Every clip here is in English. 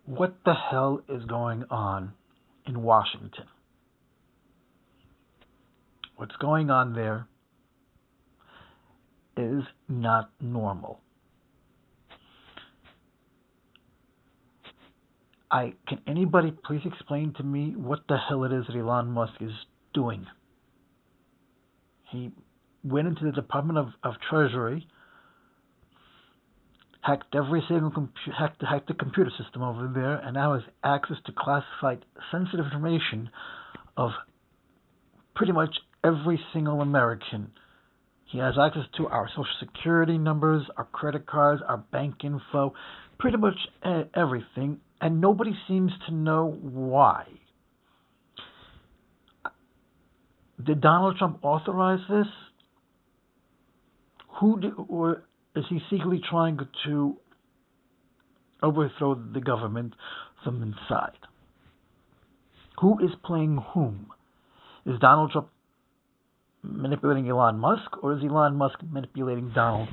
What the hell is going on in Washington? What's going on there is not normal. Can anybody please explain to me what the hell it is that Elon Musk is doing? He went into the Department of Treasury, hacked every single hacked the computer system over there, and now has access to classified, sensitive information of pretty much every single American. He has access to our social security numbers, our credit cards, our bank info, pretty much everything, and nobody seems to know why. Did Donald Trump authorize this? Or is he secretly trying to overthrow the government from inside? Who is playing whom? Is Donald Trump manipulating Elon Musk, or is Elon Musk manipulating Donald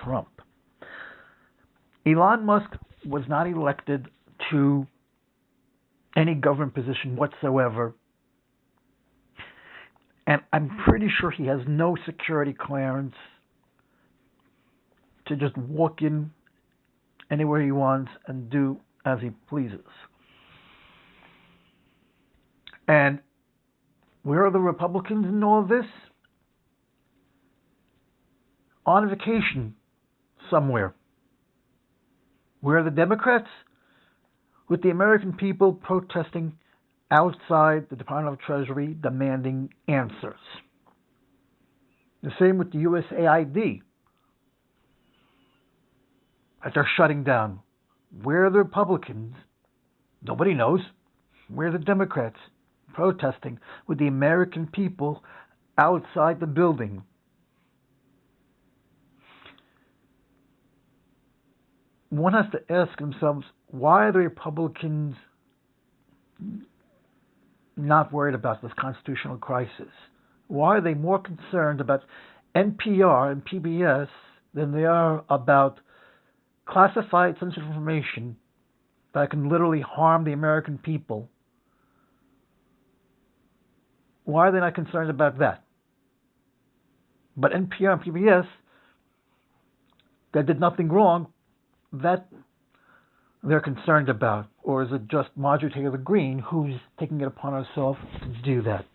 Trump? Elon Musk was not elected to any government position whatsoever, and I'm pretty sure he has no security clearance to just walk in anywhere he wants and do as he pleases. And where are the Republicans in all of this? On vacation somewhere. Where are the Democrats? With the American people protesting outside the Department of Treasury demanding answers. The same with the USAID that they're shutting down. Where are the Republicans? Nobody knows. Where are the Democrats protesting with the American people outside the building? One has to ask themselves, why are the Republicans not worried about this constitutional crisis? Why are they more concerned about NPR and PBS than they are about classified sensitive information that can literally harm the American people? Why are they not concerned about that? But NPR and PBS, that did nothing wrong, that they're concerned about? Or is it just Marjorie Taylor Greene who's taking it upon herself to do that?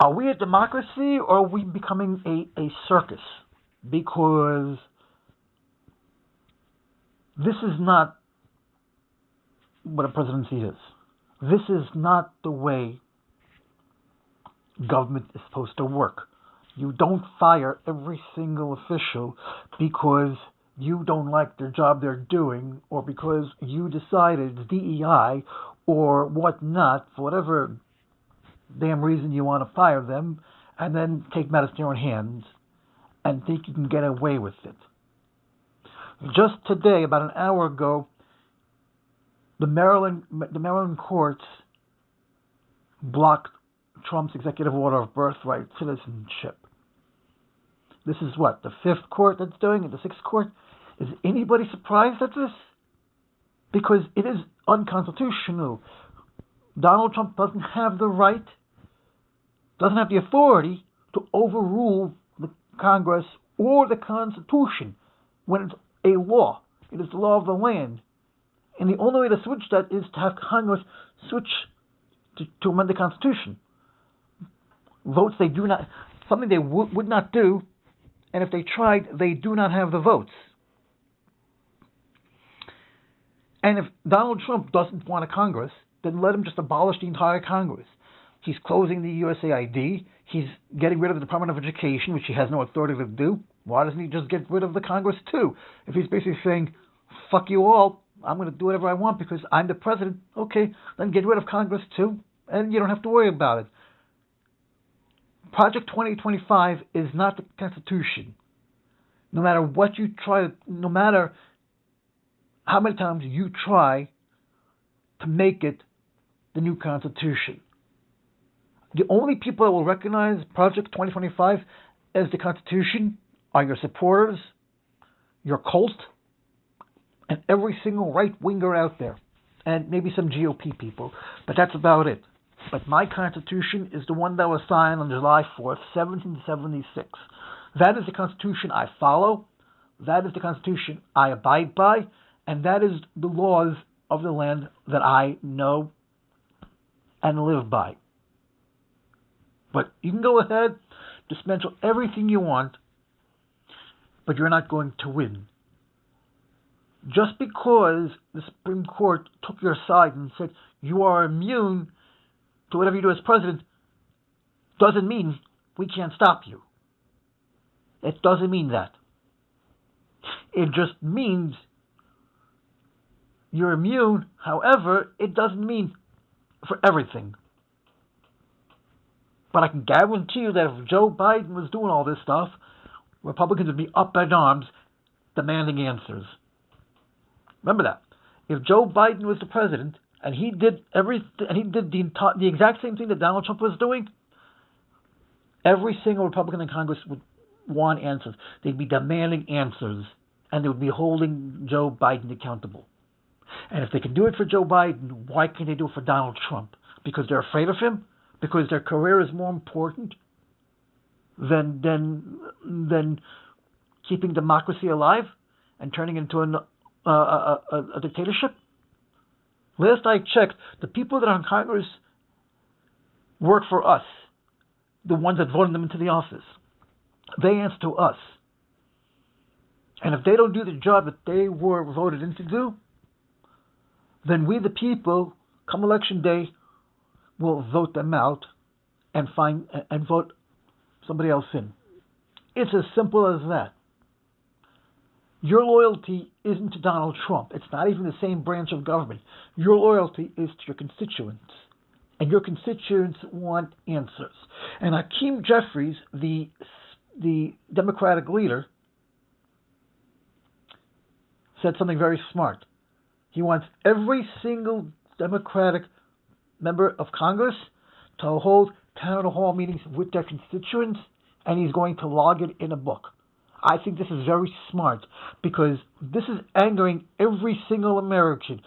Are we a democracy, or are we becoming a circus? Because this is not what a presidency is. This is not the way government is supposed to work. You don't fire every single official because you don't like the job they're doing, or because you decided DEI or whatnot, for whatever damn reason you want to fire them, and then take matters in your own hands and think you can get away with it. Just today, about an hour ago, the Maryland courts blocked Trump's executive order of birthright citizenship. This is what, the fifth court that's doing it, the sixth court? Is anybody surprised at this? Because it is unconstitutional. Donald Trump doesn't have the right, doesn't have the authority to overrule the Congress or the Constitution when it's a law. It is the law of the land. And the only way to switch that is to have Congress switch to amend the Constitution. Votes they do not, something they would not do, and if they tried, they do not have the votes. And if Donald Trump doesn't want a Congress, then let him just abolish the entire Congress. He's closing the USAID. He's getting rid of the Department of Education, which he has no authority to do. Why doesn't he just get rid of the Congress too? If he's basically saying, fuck you all, I'm going to do whatever I want because I'm the president, okay, then get rid of Congress too, and you don't have to worry about it. Project 2025 is not the Constitution. No matter what you try, no matter how many times you try to make it the new Constitution. The only people that will recognize Project 2025 as the Constitution are your supporters, your cult, and every single right-winger out there, and maybe some GOP people, but that's about it. But my Constitution is the one that was signed on July 4th, 1776. That is the Constitution I follow, that is the Constitution I abide by, and that is the laws of the land that I know and live by. But you can go ahead, dismantle everything you want, but you're not going to win. Just because the Supreme Court took your side and said you are immune to whatever you do as president doesn't mean we can't stop you. It doesn't mean that. It just means you're immune. However, it doesn't mean for everything. But I can guarantee you that if Joe Biden was doing all this stuff, Republicans would be up in arms demanding answers. Remember that. If Joe Biden was the president and he did the exact same thing that Donald Trump was doing, every single Republican in Congress would want answers. They'd be demanding answers, and they would be holding Joe Biden accountable. And if they can do it for Joe Biden, why can't they do it for Donald Trump? Because they're afraid of him? Because their career is more important than keeping democracy alive and turning into a dictatorship? Last I checked, the people that are in Congress work for us, the ones that voted them into the office. They answer to us. And if they don't do the job that they were voted in to do, then we, the people, come election day, will vote them out and vote somebody else in. It's as simple as that. Your loyalty isn't to Donald Trump. It's not even the same branch of government. Your loyalty is to your constituents. And your constituents want answers. And Hakeem Jeffries, the Democratic leader, said something very smart. He wants every single Democratic member of Congress to hold town hall meetings with their constituents, and he's going to log it in a book. I think this is very smart because this is angering every single American.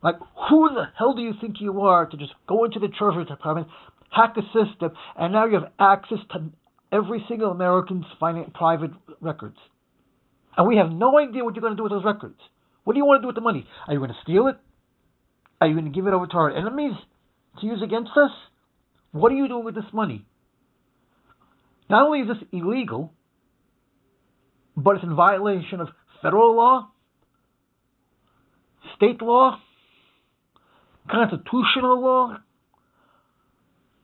Like, who the hell do you think you are to just go into the Treasury Department, hack a system, and now you have access to every single American's private records? And we have no idea what you're going to do with those records. What do you want to do with the money? Are you going to steal it? Are you going to give it over to our enemies to use against us? What are you doing with this money? Not only is this illegal, but it's in violation of federal law, state law, constitutional law.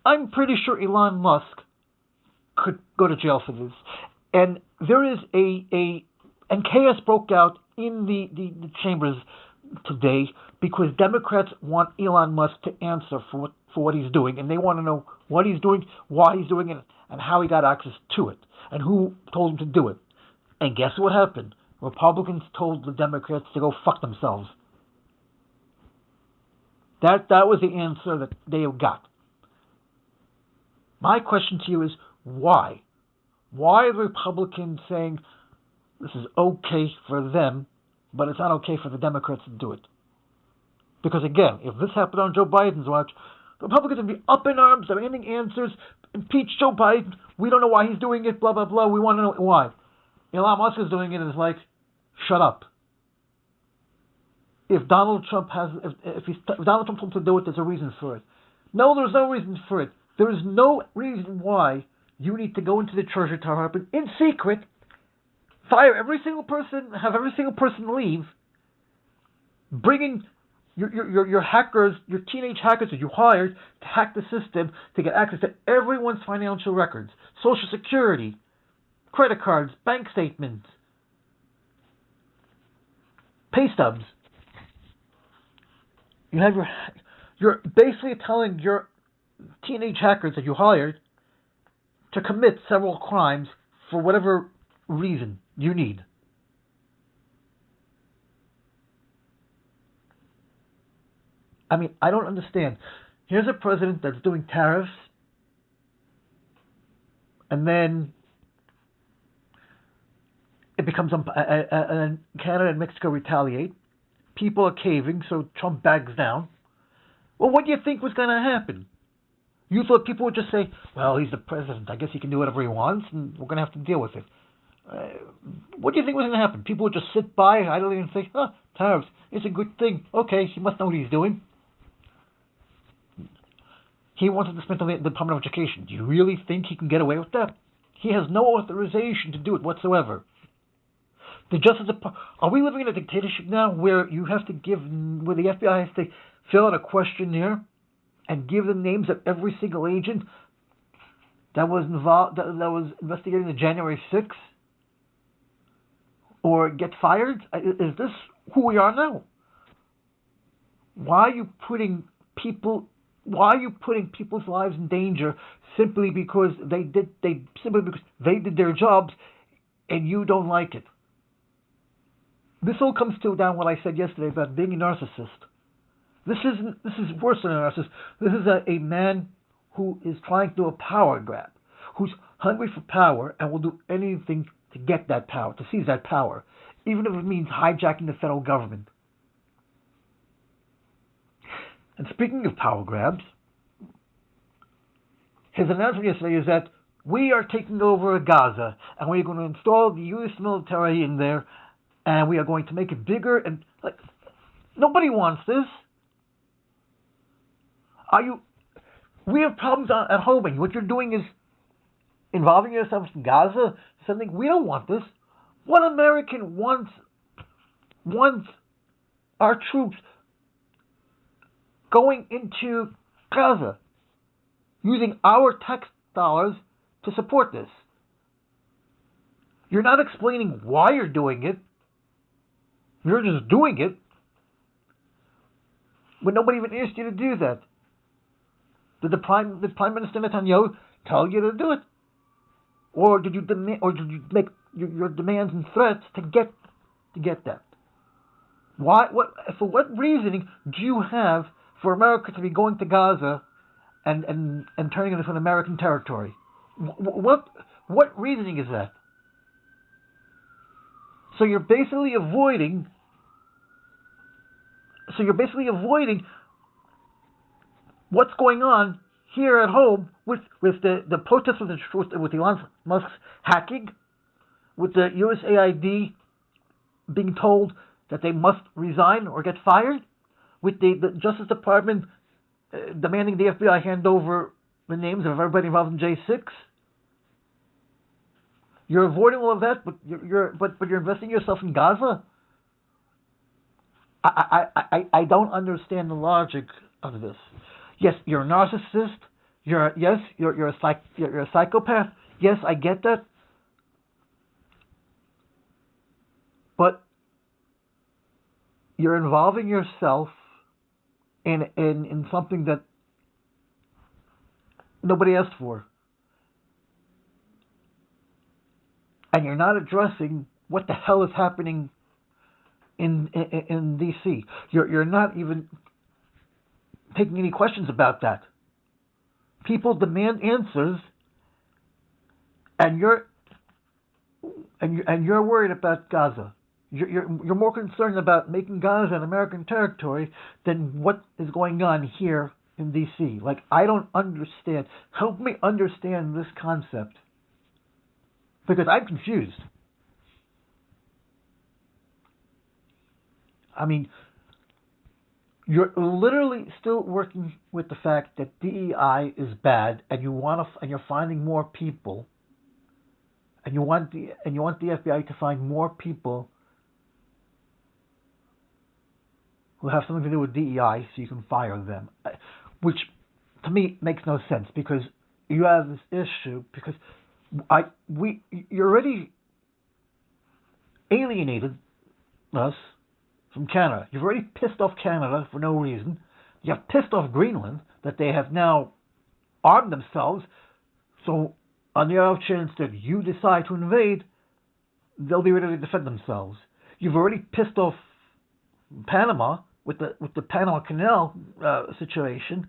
I'm pretty sure Elon Musk could go to jail for this. And there is and chaos broke out in the chambers today because Democrats want Elon Musk to answer for what he's doing, and they want to know what he's doing, why he's doing it, and how he got access to it, and who told him to do it. And guess what happened? Republicans told the Democrats to go fuck themselves. That was the answer that they got. My question to you is, why? Why are the Republicans saying this is okay for them, but it's not okay for the Democrats to do it? Because again, if this happened on Joe Biden's watch, the Republicans would be up in arms, demanding answers, impeach Joe Biden, we don't know why he's doing it, blah, blah, blah, we want to know why. Elon Musk is doing it and is like, shut up. If Donald Trump Donald Trump wants to do it, there's a reason for it. No, there's no reason for it. There is no reason why you need to go into the Treasury Department in secret, fire every single person, have every single person leave, bringing your hackers, your teenage hackers that you hired to hack the system to get access to everyone's financial records, Social Security, credit cards, bank statements, pay stubs. You're basically telling your teenage hackers that you hired to commit several crimes for whatever reason you need. I mean, I don't understand. Here's a president that's doing tariffs, and then it becomes Canada and Mexico retaliate, people are caving, so Trump backs down. Well, what do you think was going to happen? You thought people would just say, well, he's the president. I guess he can do whatever he wants, and we're going to have to deal with it. What do you think was going to happen? People would just sit by idly and think, tariffs, it's a good thing. Okay, he must know what he's doing. He wants to dismantle the Department of Education. Do you really think he can get away with that? He has no authorization to do it whatsoever. The Justice Department. Are we living in a dictatorship now where you have to where the FBI has to fill out a questionnaire and give the names of every single agent that was involved, that was investigating the January 6th, or get fired? Is this who we are now? Why are you putting people's lives in danger simply because they did their jobs and you don't like it? This all comes down what I said yesterday about being a narcissist. This is worse than a narcissist. This is a man who is trying to do a power grab, who's hungry for power and will do anything to get that power, to seize that power, even if it means hijacking the federal government. And speaking of power grabs, his announcement yesterday is that we are taking over Gaza and we're going to install the U.S. military in there and we are going to make it bigger. And nobody wants this. We have problems at home, and what you're doing is involving yourselves in Gaza. Something we don't want this. What American wants our troops going into Gaza, using our tax dollars to support this? You're not explaining why you're doing it. You're just doing it. But nobody even asked you to do that. Did the Prime Minister Netanyahu tell you to do it? Or did you make your demands and threats to get that? Why? For what reasoning do you have for America to be going to Gaza and turning it into an American territory? What reasoning is that? So you're basically avoiding what's going on here at home with the protests with Elon Musk's hacking, with the USAID being told that they must resign or get fired, with the Justice Department demanding the FBI hand over the names of everybody involved in J6. You're avoiding all of that, but you're investing yourself in Gaza. I don't understand the logic of this. Yes, you're a narcissist. You're a psychopath. Yes, I get that. But you're involving yourself in something that nobody asked for. And you're not addressing what the hell is happening in D.C. You're not even taking any questions about that. People demand answers, and you're worried about Gaza. You're more concerned about making Gaza an American territory than what is going on here in D.C. I don't understand. Help me understand this concept, because I'm confused. I mean, you're literally still working with the fact that DEI is bad, and you're finding more people, and you want the FBI to find more people who have something to do with DEI, so you can fire them, which to me makes no sense, because you have this issue because you already alienated us from Canada. You've already pissed off Canada for no reason. You have pissed off Greenland, that they have now armed themselves. So on the off chance that you decide to invade, they'll be ready to defend themselves. You've already pissed off Panama with the Panama Canal situation.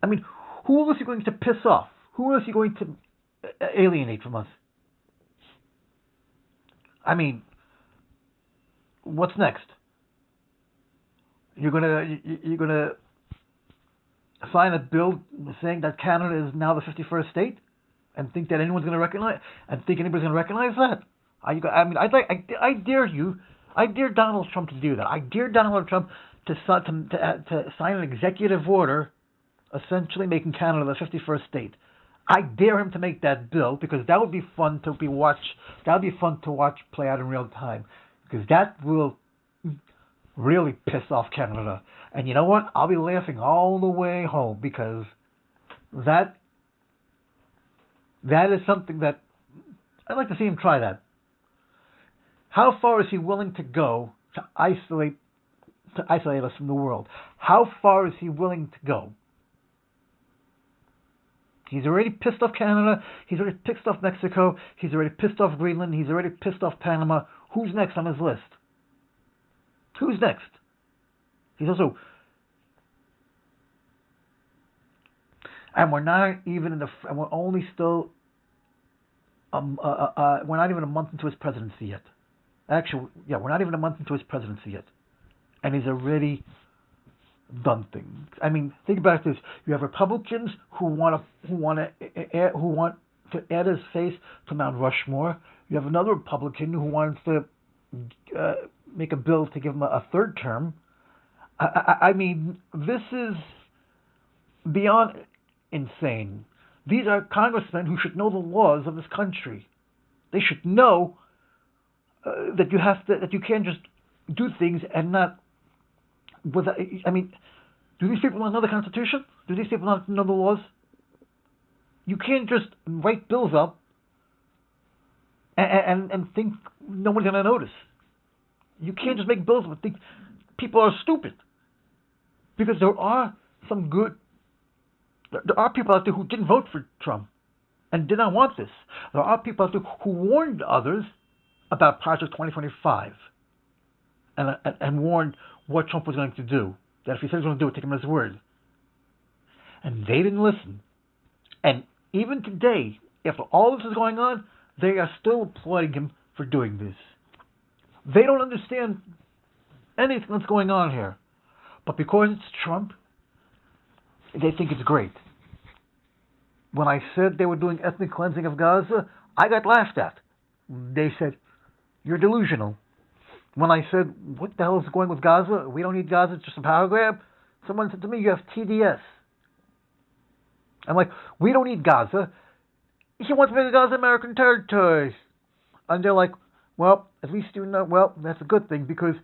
I mean, who else are you going to piss off? Who else are you going to alienate from us? I mean, what's next? You're gonna sign a bill saying that Canada is now the 51st state, and think that anyone's gonna recognize and think anybody's gonna recognize that? I mean, I dare you, I dare Donald Trump to do that. I dare Donald Trump to sign an executive order, essentially making Canada the 51st state. I dare him to make that bill because that would be fun to be watch. That would be fun to watch play out in real time because that will really piss off Canada. And you know what? I'll be laughing all the way home because that is something that I'd like to see him try that. How far is he willing to go to isolate us from the world? How far is he willing to go? He's already pissed off Canada. He's already pissed off Mexico. He's already pissed off Greenland. He's already pissed off Panama. Who's next on his list? Who's next? He's also, and we're not even in the, and we're only still, we're not even a month into his presidency yet. Actually, yeah, we're not even a month into his presidency yet, and he's already done things. I mean, think about this: you have Republicans who want to add his face to Mount Rushmore. You have another Republican who wants to make a bill to give him a third term. I mean, this is beyond insane. These are congressmen who should know the laws of this country. They should know that you can't just do things and not. I mean, do these people not know the Constitution? Do these people not know the laws? You can't just write bills up and think nobody's going to notice. You can't just make bills and think people are stupid. Because there are people out there who didn't vote for Trump and did not want this. There are people out there who warned others about Project 2025 and warned what Trump was going to do. That if he said he was going to do it, take him at his word. And they didn't listen. And even today, after all this is going on, they are still applauding him for doing this. They don't understand anything that's going on here. But because it's Trump, they think it's great. When I said they were doing ethnic cleansing of Gaza, I got laughed at. They said, "You're delusional." When I said, "What the hell is going with Gaza? We don't need Gaza, it's just a power grab." Someone said to me, "You have TDS." I'm like, "We don't need Gaza. He wants to make Gaza American territory." And they're like, "Well, at least you know, well, that's a good thing because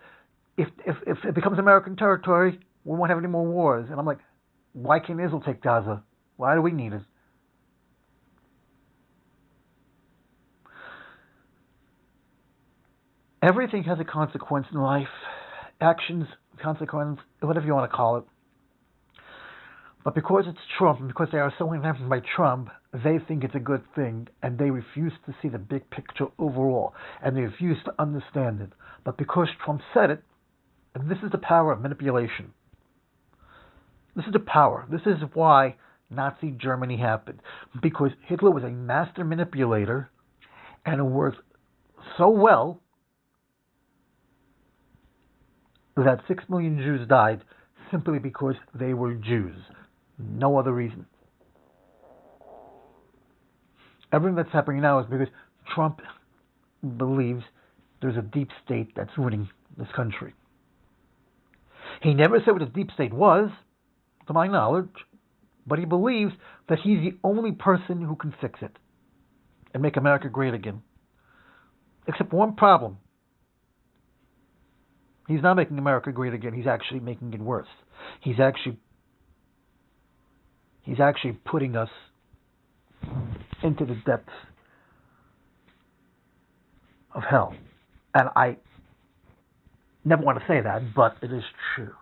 if it becomes American territory, we won't have any more wars." And I'm like, "Why can't Israel take Gaza? Why do we need it?" Everything has a consequence in life. Actions, consequence, whatever you want to call it. But because it's Trump, and because they are so enamored by Trump, they think it's a good thing, and they refuse to see the big picture overall, and they refuse to understand it. But because Trump said it, and this is the power of manipulation. This is the power. This is why Nazi Germany happened. Because Hitler was a master manipulator, and it worked so well that 6 million Jews died simply because they were Jews. No other reason. Everything that's happening now is because Trump believes there's a deep state that's ruining this country. He never said what a deep state was, to my knowledge, but he believes that he's the only person who can fix it and make America great again. Except one problem. He's not making America great again. He's actually making it worse. He's actually putting us into the depths of hell. And I never want to say that, but it is true.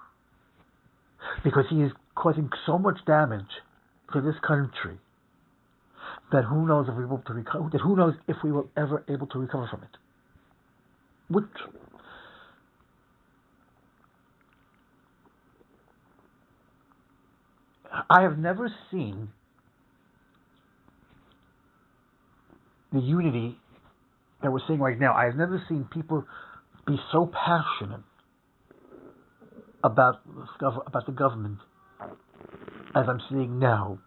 Because he is causing so much damage to this country that who knows if we will to recover. That who knows if we will ever able to recover from it. Which I have never seen the unity that we're seeing right now. I have never seen people be so passionate about the government as I'm seeing now.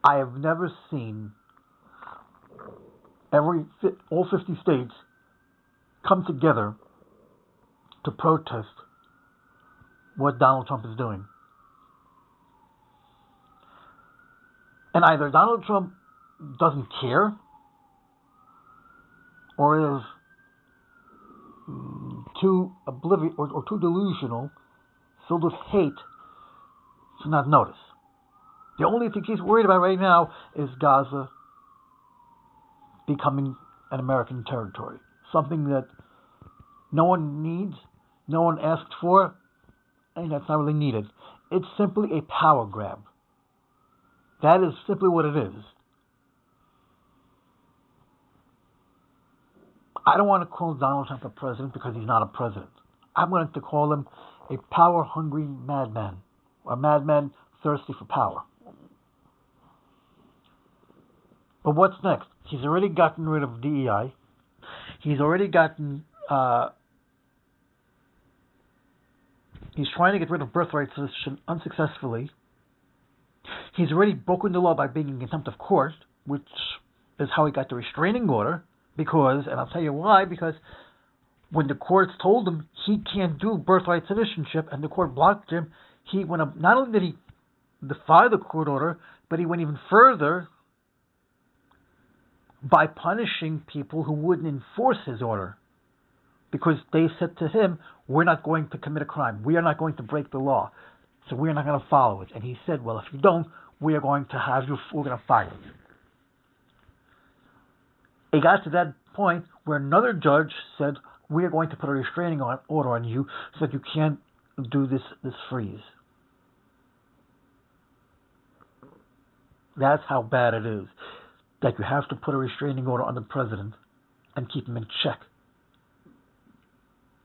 I have never seen all 50 states come together to protest what Donald Trump is doing. And either Donald Trump doesn't care or is too oblivious or too delusional, filled with hate, to not notice. The only thing he's worried about right now is Gaza becoming an American territory. Something that no one needs, no one asked for, and that's not really needed. It's simply a power grab. That is simply what it is. I don't want to call Donald Trump a president because he's not a president. I'm going to call him a power-hungry madman, or a madman thirsty for power. But what's next? He's already gotten rid of DEI. He's already gotten... he's trying to get rid of birthright citizenship unsuccessfully. He's already broken the law by being in contempt of court, which is how he got the restraining order. Because, and I'll tell you why, because when the courts told him he can't do birthright citizenship and the court blocked him, he went up, not only did he defy the court order, but he went even further by punishing people who wouldn't enforce his order. Because they said to him, we're not going to commit a crime. We are not going to break the law. So we're not going to follow it. And he said, well, if you don't, we are going to have you, we're going to fire you. It got to that point where another judge said, we are going to put a restraining order on you so that you can't do this freeze. That's how bad it is. That you have to put a restraining order on the president and keep him in check.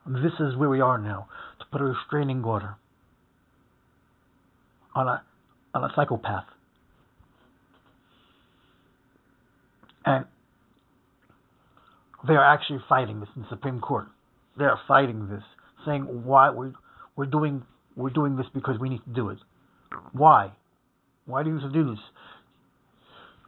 And this is where we are now, to put a restraining order on a psychopath. And they are actually fighting this in the Supreme Court. They are fighting this, saying why we're doing this because we need to do it. Why? Why do you need to do this?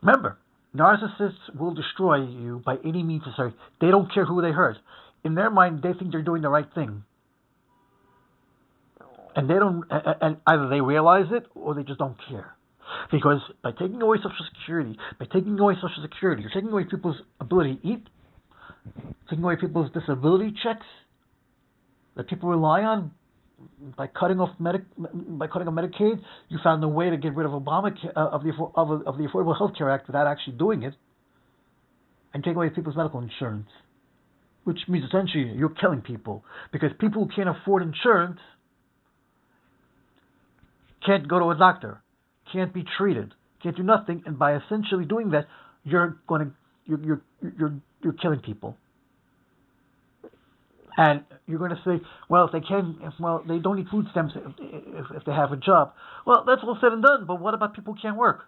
Remember, narcissists will destroy you by any means necessary. They don't care who they hurt. In their mind, they think they're doing the right thing, and they don't. And either they realize it or they just don't care. Because by taking away Social Security, you're taking away people's ability to eat. Taking away people's disability checks that people rely on by cutting off Medicaid. You found a way to get rid of Obamacare of the Affordable Health Care Act without actually doing it, and taking away people's medical insurance, which means essentially you're killing people because people who can't afford insurance can't go to a doctor, can't be treated, can't do nothing, and by essentially doing that, you're killing people. And you're going to say, well, they don't need food stamps if they have a job. Well, that's all said and done. But what about people who can't work?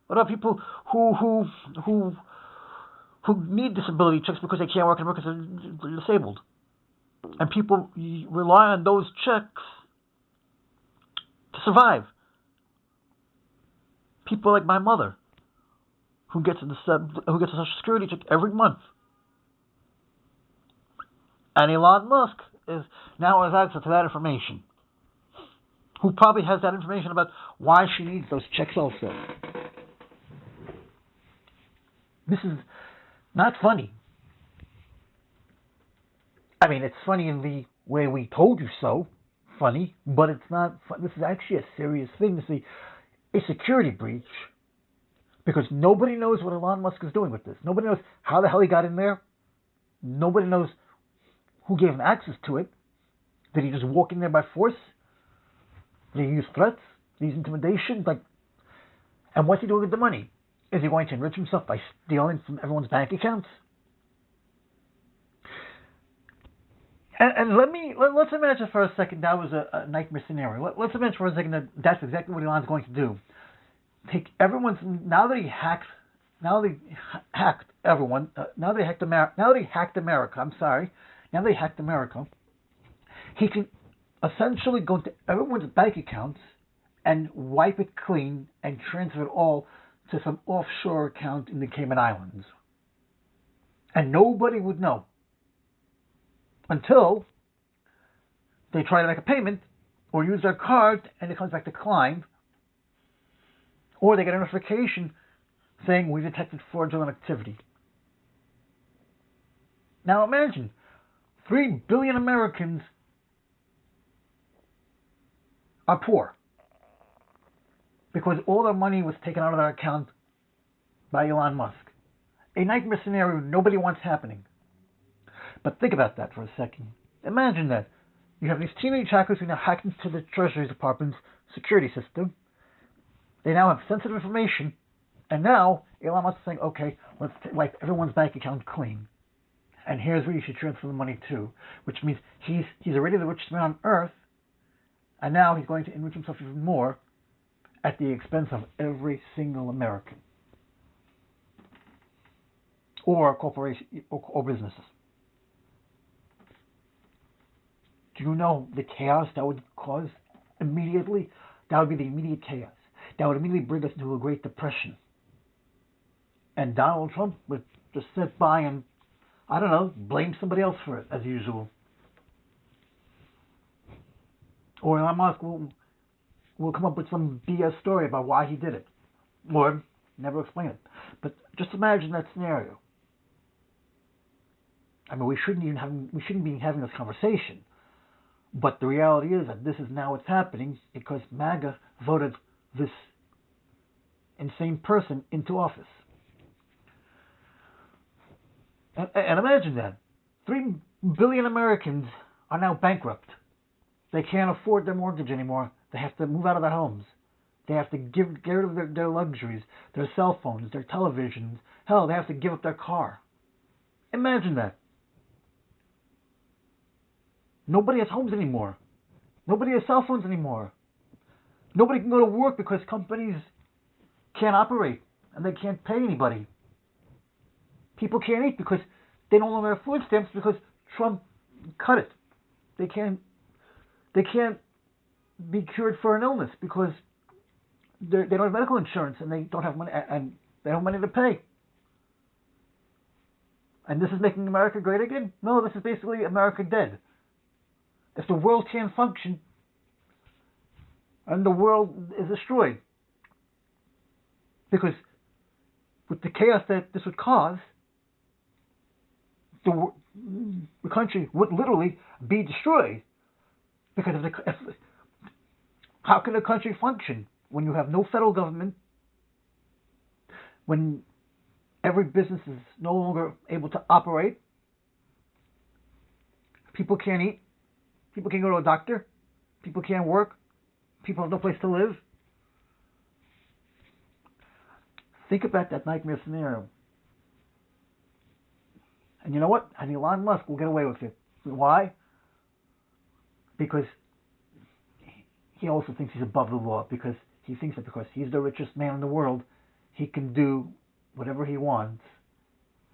What about people who need disability checks because they can't work and because they're disabled? And people rely on those checks to survive. People like my mother, who gets a Social Security check every month. And Elon Musk now has access to that information. Who probably has that information about why she needs those checks also. This is not funny. I mean, it's funny in the way we told you so, funny, but it's not. This is actually a serious thing. This is a security breach. Because nobody knows what Elon Musk is doing with this. Nobody knows how the hell he got in there. Nobody knows who gave him access to it. Did he just walk in there by force? Did he use threats? Did he use intimidation? And what's he doing with the money? Is he going to enrich himself by stealing from everyone's bank accounts? And let's imagine for a second that was a nightmare scenario. Let's imagine for a second that that's exactly what Elon's going to do. Take everyone's now that he hacked everyone. Now that he hacked America. I'm sorry. Now they hacked America. He can essentially go to everyone's bank accounts and wipe it clean and transfer it all to some offshore account in the Cayman Islands. And nobody would know until they try to make a payment or use their card and it comes back declined, or they get a notification saying we detected fraudulent activity. Now imagine 3 billion Americans are poor because all their money was taken out of their account by Elon Musk. A nightmare scenario nobody wants happening. But think about that for a second. Imagine that. You have these teenage hackers who now hack into the Treasury Department's security system. They now have sensitive information. And now Elon Musk is saying, okay, let's wipe everyone's bank account clean. And here's where you should transfer the money to. Which means he's already the richest man on earth. And now he's going to enrich himself even more at the expense of every single American. Or corporation or businesses. Do you know the chaos that would cause immediately? That would be the immediate chaos. That would immediately bring us into a Great Depression. And Donald Trump would just sit by and, I don't know, blame somebody else for it, as usual. Or Elon Musk will come up with some BS story about why he did it. Or never explain it. But just imagine that scenario. I mean, we shouldn't be having this conversation. But the reality is that this is now what's happening because MAGA voted this insane person into office. And imagine that. 3 billion Americans are now bankrupt. They can't afford their mortgage anymore. They have to move out of their homes. They have to get rid of their luxuries, their cell phones, their televisions. Hell, they have to give up their car. Imagine that. Nobody has homes anymore. Nobody has cell phones anymore. Nobody can go to work because companies can't operate and they can't pay anybody. People can't eat because they no longer have food stamps because Trump cut it. They can't be cured for an illness because they don't have medical insurance and they don't have money and they don't have money to pay. And this is making America great again? No, this is basically America dead. If the world can't function and the world is destroyed, because with the chaos that this would cause, the country would literally be destroyed. Because how can a country function when you have no federal government, when every business is no longer able to operate, people can't eat, people can't go to a doctor, people can't work, people have no place to live? Think about that nightmare scenario. And you know what? And Elon Musk will get away with it. Why? Because he also thinks he's above the law. Because he thinks that because he's the richest man in the world, he can do whatever he wants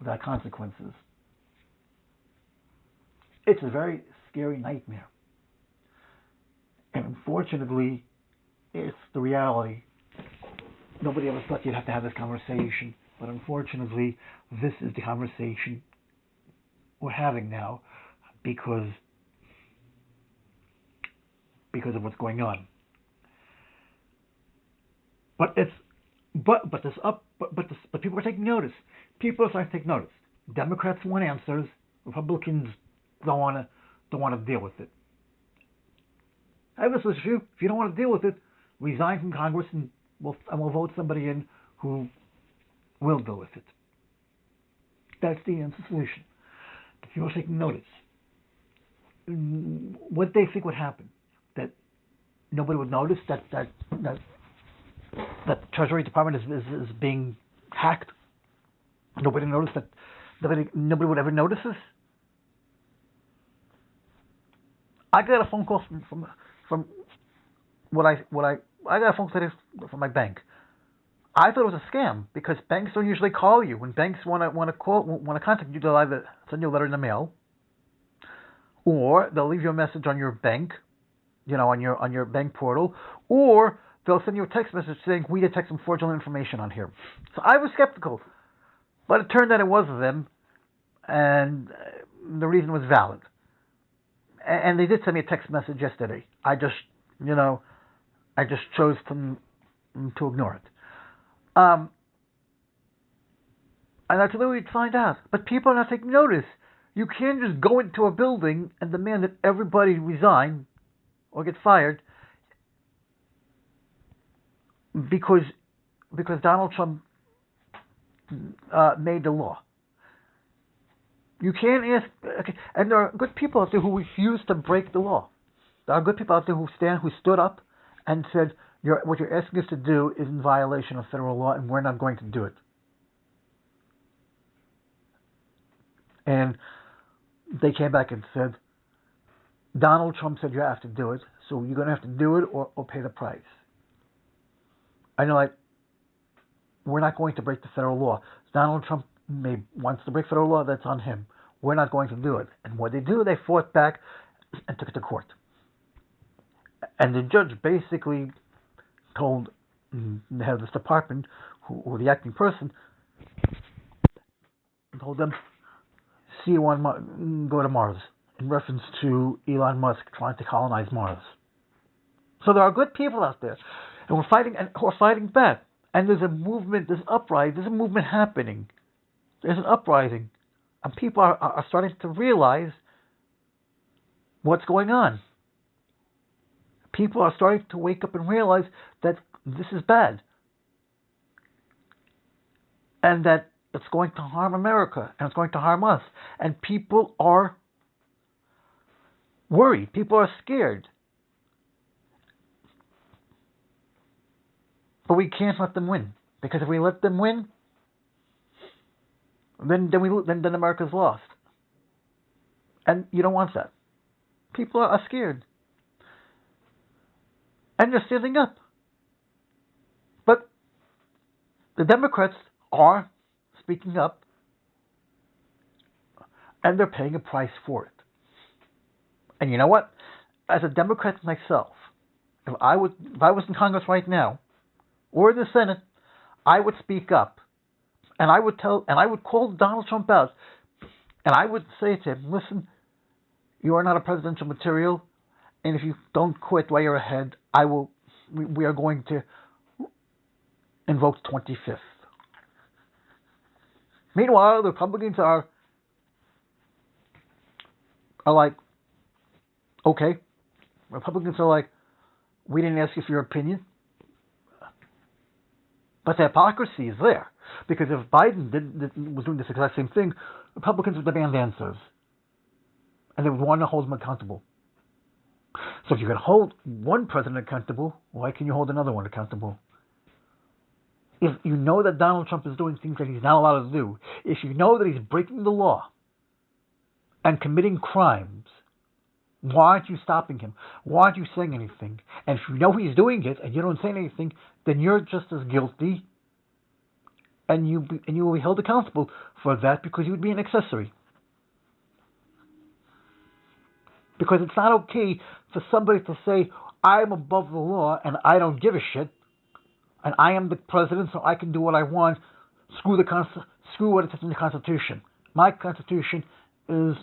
without consequences. It's a very scary nightmare. And unfortunately, it's the reality. Nobody ever thought you'd have to have this conversation. But unfortunately, this is the conversation we're having now because of what's going on. But people are taking notice. People are starting to take notice. Democrats want answers. Republicans don't want to deal with it. I have this issue. If you don't want to deal with it, resign from Congress and we'll vote somebody in who will deal with it. That's the answer solution. But people are taking notice. What they think would happen? That nobody would notice that the Treasury Department is being hacked. Nobody noticed that. Nobody would ever notice this. I got a phone call from I got a phone call from my bank. I thought it was a scam because banks don't usually call you. When banks want to contact you, they'll either send you a letter in the mail, or they'll leave you a message on your bank on your bank portal, or they'll send you a text message saying we detect some fraudulent information on here. So I was skeptical, but it turned out it was them, and the reason was valid. And they did send me a text message yesterday. I just chose to ignore it. And that's the way we'd find out. But people are not taking notice. You can't just go into a building and demand that everybody resign or get fired because Donald Trump made the law. You can't ask. Okay, and there are good people out there who refuse to break the law. There are good people out there who stood up and said, what you're asking us to do is in violation of federal law, and we're not going to do it. And they came back and said, Donald Trump said you have to do it, so you're going to have to do it or pay the price. I know, we're not going to break the federal law. Donald Trump wants to break federal law, that's on him. We're not going to do it. And what they do, they fought back and took it to court. And the judge basically told the head of this department, or the acting person, told them, see you on go to Mars, in reference to Elon Musk trying to colonize Mars. So there are good people out there, and we're fighting back. And there's a movement, there's a movement happening. There's an uprising, and people are starting to realize what's going on. People are starting to wake up and realize that this is bad, and that it's going to harm America, and it's going to harm us. And people are worried. People are scared. But we can't let them win, because if we let them win, then America's lost. And you don't want that. People are scared. And they're standing up. But the Democrats are speaking up, and they're paying a price for it. And you know what? As a Democrat myself, if I was in Congress right now, or in the Senate, I would speak up, and I would call Donald Trump out, and I would say to him, listen, you are not a presidential material, and if you don't quit while you're ahead, we are going to invoke the 25th. Meanwhile, the Republicans are like, okay. Republicans are like, we didn't ask you for your opinion. But the hypocrisy is there. Because if Biden was doing this exact same thing, Republicans would demand answers. And they would want to hold him accountable. So if you can hold one president accountable, why can you hold another one accountable? If you know that Donald Trump is doing things that he's not allowed to do, if you know that he's breaking the law and committing crimes, why aren't you stopping him? Why aren't you saying anything? And if you know he's doing it and you don't say anything, then you're just as guilty, and you will be held accountable for that, because you would be an accessory. Because it's not okay for somebody to say, I'm above the law and I don't give a shit, and I am the president, so I can do what I want. Screw what it says in the Constitution. My Constitution is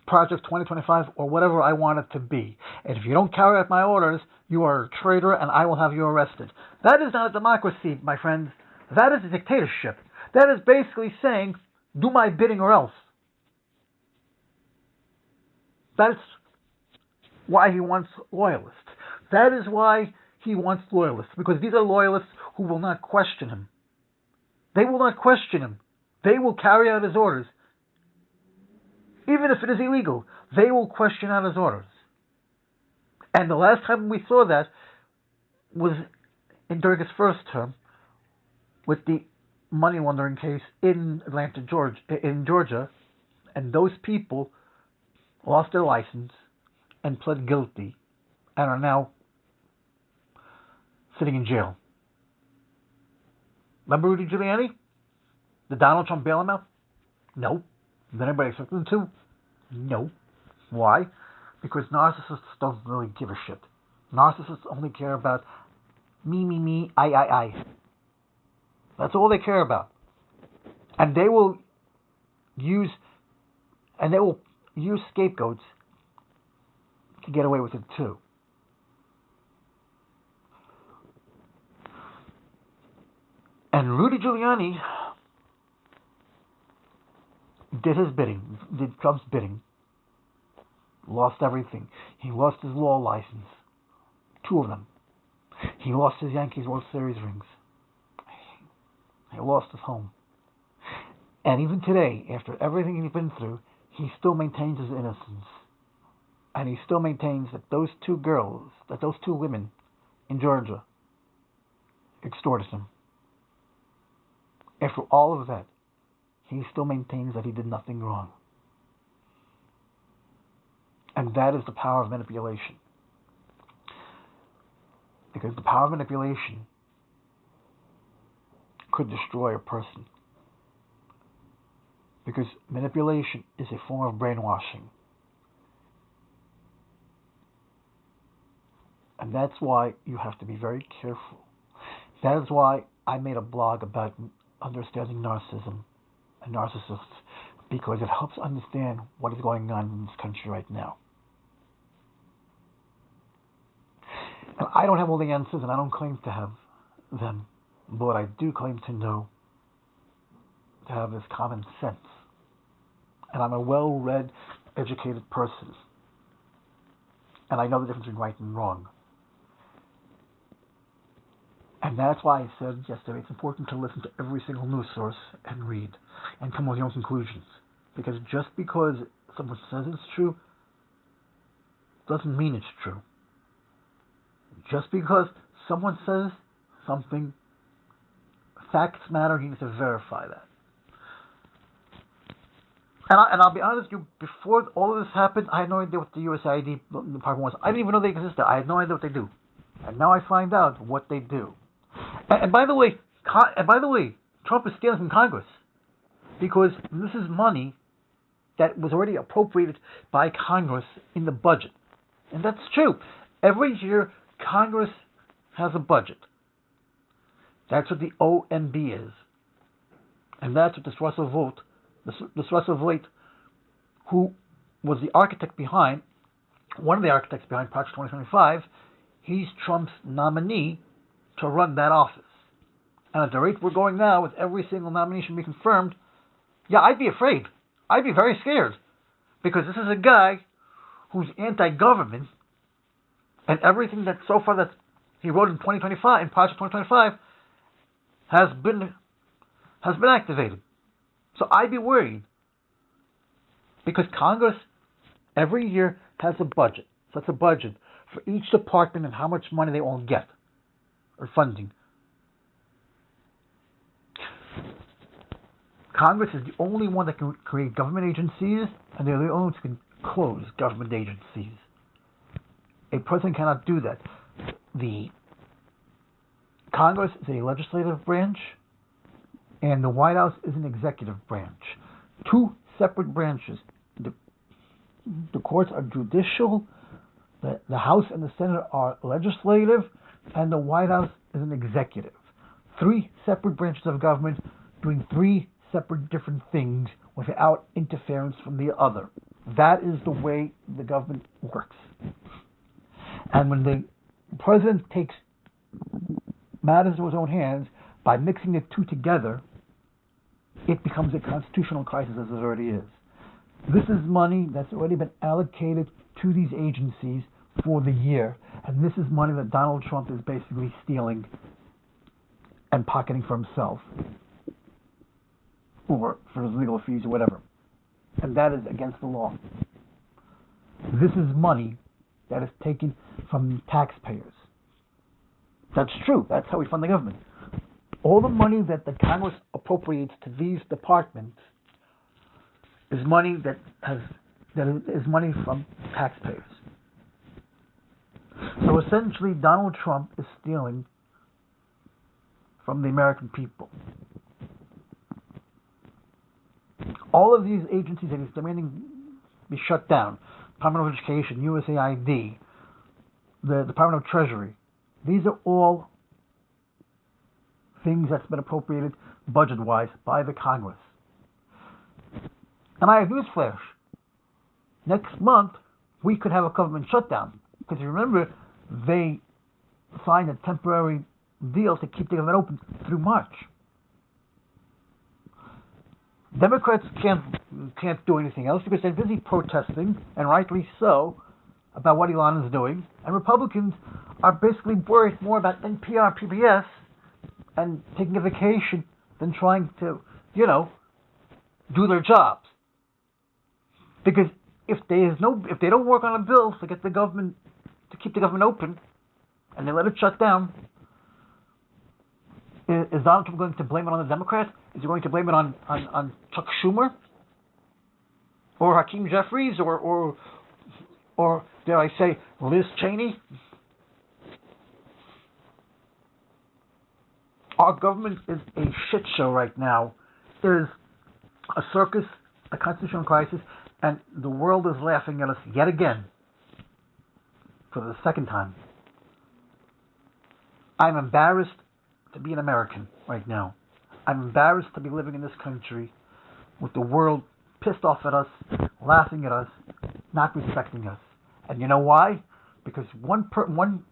Project 2025 or whatever I want it to be. And if you don't carry out my orders, you are a traitor and I will have you arrested. That is not a democracy, my friends. That is a dictatorship. That is basically saying, do my bidding or else. That's why he wants loyalists. That is why he wants loyalists. Because these are loyalists who will not question him. They will not question him. They will carry out his orders. Even if it is illegal, they will question out his orders. And the last time we saw that was during his first term, with the money laundering case in Georgia, and those people lost their license and pled guilty and are now sitting in jail. Remember Rudy Giuliani? Did Donald Trump bail him out? No. Did anybody expect him to? No. Why? Because narcissists don't really give a shit. Narcissists only care about me, I. That's all they care about. And they will use scapegoats to get away with it too. And Rudy Giuliani did his bidding, did Trump's bidding, lost everything. He lost his law license, 2 of them. He lost his Yankees World Series rings. He lost his home. And even today, after everything he's been through, he still maintains his innocence. And he still maintains that those 2 women in Georgia extorted him. After all of that, he still maintains that he did nothing wrong. And that is the power of manipulation. Because the power of manipulation could destroy a person. Because manipulation is a form of brainwashing. And that's why you have to be very careful. That is why I made a blog about understanding narcissism and narcissists, because it helps understand what is going on in this country right now. And I don't have all the answers, and I don't claim to have them, but I do claim to know, to have this common sense. And I'm a well-read, educated person. And I know the difference between right and wrong. And that's why I said yesterday it's important to listen to every single news source and read and come with your own conclusions. Because just because someone says it's true doesn't mean it's true. Just because someone says something, facts matter, you need to verify that. And I'll be honest with you, before all of this happened, I had no idea what the USAID department was. I didn't even know they existed. I had no idea what they do. And now I find out what they do. And by the way, Trump is stealing from Congress, because this is money that was already appropriated by Congress in the budget. And that's true. Every year, Congress has a budget. That's what the OMB is. And that's what this Russell Vought, who was the architect behind, one of the architects behind Project 2025, he's Trump's nominee to run that office. And at the rate we're going now, with every single nomination being confirmed, yeah, I'd be afraid. I'd be very scared. Because this is a guy who's anti-government, and everything that so far that he wrote in 2025, in Project 2025, has been activated. So I'd be worried. Because Congress every year has a budget. So it's a budget for each department and how much money they all get, or funding. Congress is the only one that can create government agencies, and they're the only ones who can close government agencies. A president cannot do that. The Congress is a legislative branch, and the White House is an executive branch. 2 separate branches. The courts are judicial, the House and the Senate are legislative, and the White House is an executive. 3 separate branches of government doing 3 separate different things without interference from the other. That is the way the government works. And when the president takes matters into his own hands by mixing the 2 together, it becomes a constitutional crisis, as it already is. This is money that's already been allocated to these agencies for the year, and this is money that Donald Trump is basically stealing and pocketing for himself, or for his legal fees or whatever. And that is against the law. This is money that is taken from taxpayers. That's true. That's how we fund the government. All the money that the Congress appropriates to these departments is money that is money from taxpayers. So essentially, Donald Trump is stealing from the American people. All of these agencies that he's demanding be shut down. Department of Education, USAID, the Department of Treasury. These are all things that's been appropriated budget-wise by the Congress. And I have newsflash. Next month, we could have a government shutdown. Because you remember, they signed a temporary deal to keep the government open through March. Democrats can't do anything else because they're busy protesting, and rightly so, about what Elon is doing. And Republicans are basically worried more about NPR, PBS, and taking a vacation than trying to, do their jobs. Because if they don't work on a bill to get the government to keep the government open, and they let it shut down, is Donald Trump going to blame it on the Democrats? Is he going to blame it on Chuck Schumer? Or Hakeem Jeffries? Or dare I say, Liz Cheney? Our government is a shit show right now. There's a circus, a constitutional crisis, and the world is laughing at us yet again. For the second time. I'm embarrassed to be an American right now. I'm embarrassed to be living in this country with the world pissed off at us, laughing at us, not respecting us. And you know why? Because one person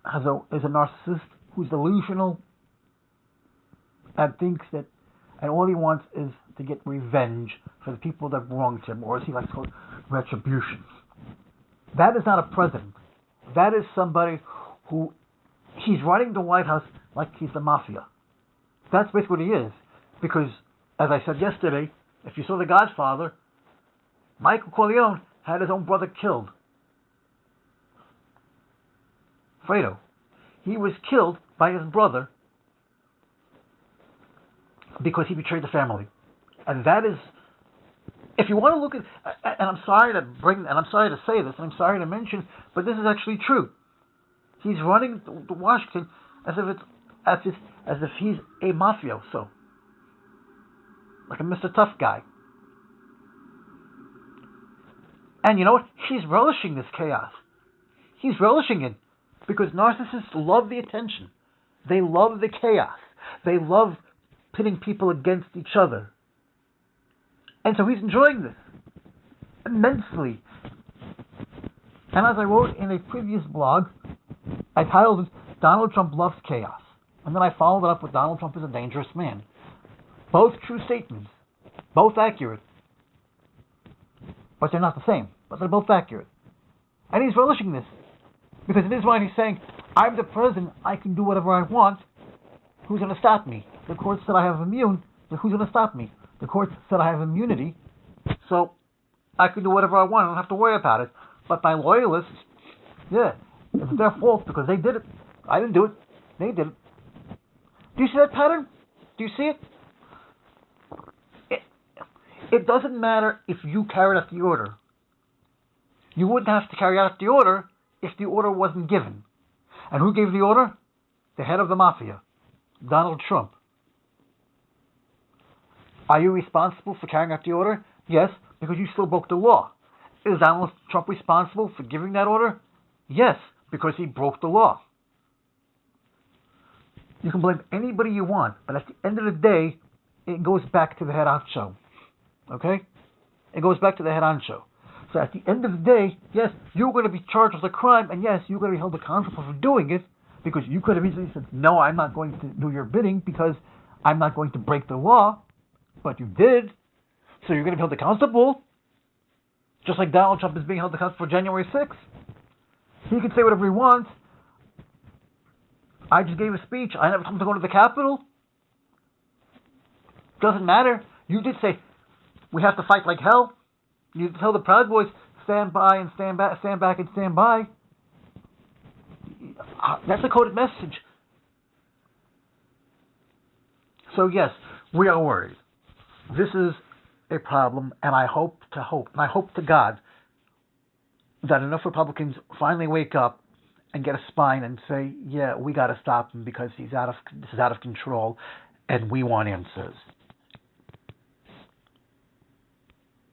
is a narcissist who's delusional and thinks that, and all he wants is to get revenge for the people that wronged him, or as he likes to call it, retribution. That is not a president. That is somebody who, he's running the White House like he's the mafia. That's basically what he is. Because, as I said yesterday, if you saw The Godfather, Michael Corleone had his own brother killed. Fredo. He was killed by his brother because he betrayed the family. And that is, if you want to look at, and I'm sorry to say this, and I'm sorry to mention, but this is actually true. He's running the Washington as if he's a mafioso, like a Mr. Tough Guy. And you know what? He's relishing this chaos. He's relishing it because narcissists love the attention. They love the chaos. They love pitting people against each other. And so he's enjoying this immensely. And as I wrote in a previous blog, I titled it, Donald Trump Loves Chaos. And then I followed it up with Donald Trump is a dangerous man. Both true statements. Both accurate. But they're not the same. But they're both accurate. And he's relishing this. Because it is why he's saying, I'm the president, I can do whatever I want. Who's going to stop me? The court said I have immune, so who's going to stop me? The court said I have immunity, so I can do whatever I want. I don't have to worry about it. But my loyalists, yeah, it's their fault because they did it. I didn't do it. They did it. Do you see that pattern? Do you see it? It doesn't matter if you carried out the order. You wouldn't have to carry out the order if the order wasn't given. And who gave the order? The head of the mafia, Donald Trump. Are you responsible for carrying out the order? Yes, because you still broke the law. Is Donald Trump responsible for giving that order? Yes, because he broke the law. You can blame anybody you want, but at the end of the day, it goes back to the head honcho. Okay? It goes back to the head honcho. So at the end of the day, yes, you're going to be charged with a crime, and yes, you're going to be held accountable for doing it, because you could have easily said, no, I'm not going to do your bidding because I'm not going to break the law. But you did, so you're going to be held accountable. Just like Donald Trump is being held accountable for January 6th. He can say whatever he wants. I just gave a speech. I never told him to go to the Capitol. Doesn't matter. You did say, we have to fight like hell. You tell the Proud Boys, stand by and stand back, stand back and stand by. That's a coded message. So yes, we are worried. This is a problem, and I hope to God that enough Republicans finally wake up and get a spine and say, yeah, we got to stop him because this is out of control, and we want answers.